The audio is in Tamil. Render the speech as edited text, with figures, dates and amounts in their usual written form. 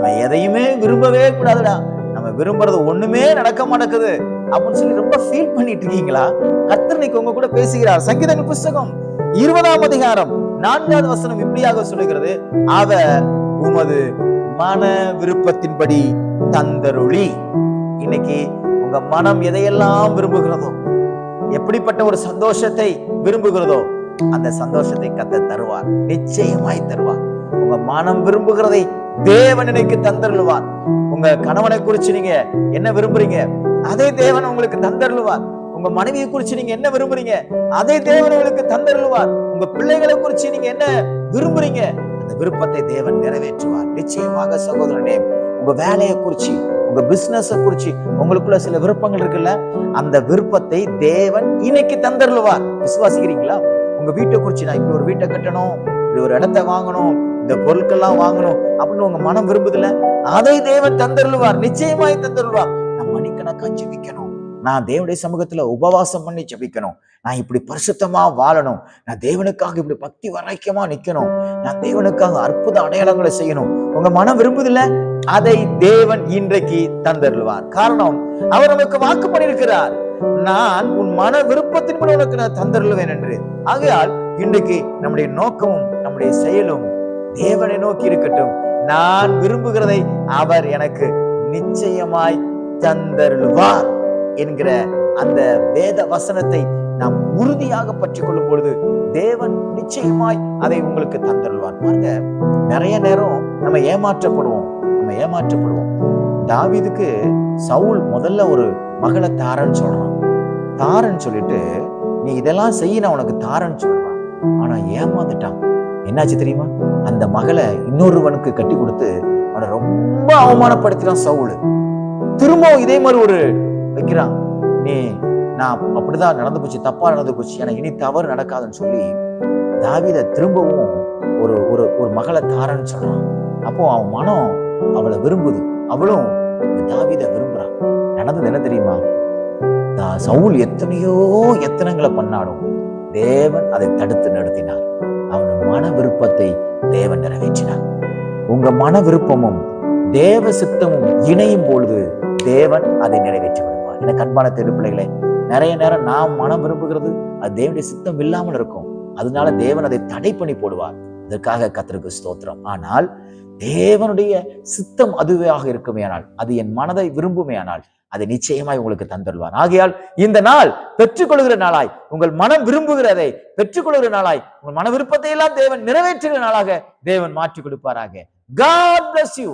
நம்ம எதையுமே விரும்பவே கூடாதுடா, நம்ம விரும்புறது ஒண்ணுமே நடக்க மாட்டேங்குது அப்படின்னு சொல்லி ரொம்ப ஃபீல் பண்ணிட்டு இருக்கீங்களா? கர்த்தர் இன்னைக்கு உங்க கூட பேசுகிறார். சங்கீதங்கள் புஸ்தகம் 20ஆம் அதிகாரம் 4வது வசனம் இப்படியாக சொல்லுகிறது, அவர் உமது மன விருப்பத்தின்படி தந்தருளி. இன்னைக்கு உங்க மனம் எதையெல்லாம் விரும்புகிறதோ, எப்படிப்பட்ட ஒரு சந்தோஷத்தை விரும்புகிறதோ அந்த சந்தோஷத்தை கர்த்தர் தருவார், நிச்சயமாய் தருவார். உங்க மனம் விரும்புகிறதை தேவன் எனக்கு தந்தருளுவார். உங்க கணவனை குறிச்சு நீங்க என்ன விரும்புறீங்க, அதே தேவன் உங்களுக்கு தந்தருளுவார். உங்க மனைவியை குறிச்சு நீங்க என்ன விரும்புறீங்க, அதே தேவன் உங்களுக்கு தந்தருளுவார். உங்க பிள்ளைகளை குறிச்சு நீங்க என்ன விரும்புறீங்க, அந்த விருப்பத்தை தேவன் நிறைவேற்றுவார் நிச்சயமாக. சகோதரனே, உங்க வேலையை குறிச்சு, உங்க பிசினஸ் குறிச்சு உங்களுக்குள்ள சில விருப்பங்கள் இருக்குல்ல, அந்த விருப்பத்தை தேவன் இன்னைக்கு தந்தருளுவார். விசுவாசிக்கிறீங்களா? உங்க வீட்டை குறிச்சு, நான் இப்படி ஒரு வீட்டை கட்டணும், இப்படி ஒரு இடத்தை வாங்கணும், இந்த பொருட்கள்லாம் வாங்கணும் அப்படின்னு உங்க மனம் விரும்புதுல, அதை தேவன் தந்தருளுவார், நிச்சயமாய் தந்தருளுவார். நான் மணிக்கணக்கா ஜெபிக்கணும், நான் தேவனுடைய சமூகத்துல உபவாசம் பண்ணி ஜெபிக்கணும், நான் இப்படி பரிசுத்தமா வாழணும், நான் தேவனுக்காக இப்படி பக்தி வரைக்கமா நிக்கணும், நான் தேவனுக்காக அற்புத அடையாளங்களை செய்யணும், உங்க மனம் விரும்புதுல, அதை தேவன் இன்றைக்கு தந்தருளுவார். காரணம், அவர் நமக்கு வாக்கு பண்ணியிருக்கிறார், நான் உன் மன விருப்பத்தின்படி உனக்கு நான் தந்தருளுவேன் என்று. ஆகையால் இன்றைக்கு நம்முடைய நோக்கமும் நம்முடைய செயலும் தேவனை நோக்கி இருக்கட்டும். நான் விரும்புகிறதை அவர் எனக்கு நிச்சயமாய் தந்தருளுவார் என்கிற அந்த வேத வசனத்தை நாம் உறுதியாக பற்றி கொள்ளும் பொழுது தேவன் நிச்சயமாய் அதை உங்களுக்கு தந்தருள்வார். பாருங்க, நிறைய நேரம் நம்ம ஏமாற்றப்படுவோம். தாவீதுக்கு சவுல் முதல்ல ஒரு மகளை தாரன்னு சொல்றான். தாரன்னு சொல்லிட்டு, நீ இதெல்லாம் செய்ய நான் உனக்கு தாரன்னு சொல்றான். ஆனா ஏமாந்துட்டான். என்னாச்சு தெரியுமா? அந்த மகளை இன்னொருவனுக்கு கட்டி கொடுத்து அவனை ரொம்ப அவமானப்படுத்தினான் சவுல். திரும்பவும் இதே மாதிரி ஒரு வைக்கிறான், நீ நான் அப்படிதான் நடந்து போச்சு, தப்பா நடந்து போச்சு, எனக்கு இனி தவறு நடக்காதுன்னு சொல்லி தாவீதை திரும்பவும் ஒரு ஒரு ஒரு மகளை தாரன்னு சொல்றான். அப்போ அவன் மனம் அவளை விரும்புது, அவளும் தாவீதை விரும்புறான். நடந்தது என்ன தெரியுமா? சவுல் எத்தனையோ எத்தனங்களை பண்ணாலும் தேவன் அதை தடுத்து நிறுத்தினார். அவன் மன விருப்பத்தை தேவன் நிறைவேற்றினார். உங்க மன விருப்பமும் தேவ சித்தமும் இணையும் பொழுது தேவன் அதை நிறைவேற்றி விடுவார். எனக்கு அன்பான தேவ பிள்ளைகளே, நிறைய நேரம் நாம் மனம் விரும்புகிறது அது தேவனுடைய சித்தம் இல்லாமல் இருக்கும். அதனால தேவன் அதை தடை பண்ணி போடுவார். அதற்காக கர்த்தருக்கு ஸ்தோத்திரம். ஆனால் தேவனுடைய சித்தம் அதுவாக இருக்குமே ஆனால், அது என் மனதை விரும்புமே ஆனால், அதை நிச்சயமாய் உங்களுக்கு தந்துள்ளார். ஆகையால் இந்த நாள் பெற்றுக்கொள்கிற நாளாய், உங்கள் மனம் விரும்புகிறதை பெற்றுக்கொள்கிற நாளாய், உங்கள் மன விருப்பத்தை எல்லாம் தேவன் நிறைவேற்றுகிற நாளாக தேவன் மாற்றி கொடுப்பாராக. God bless you.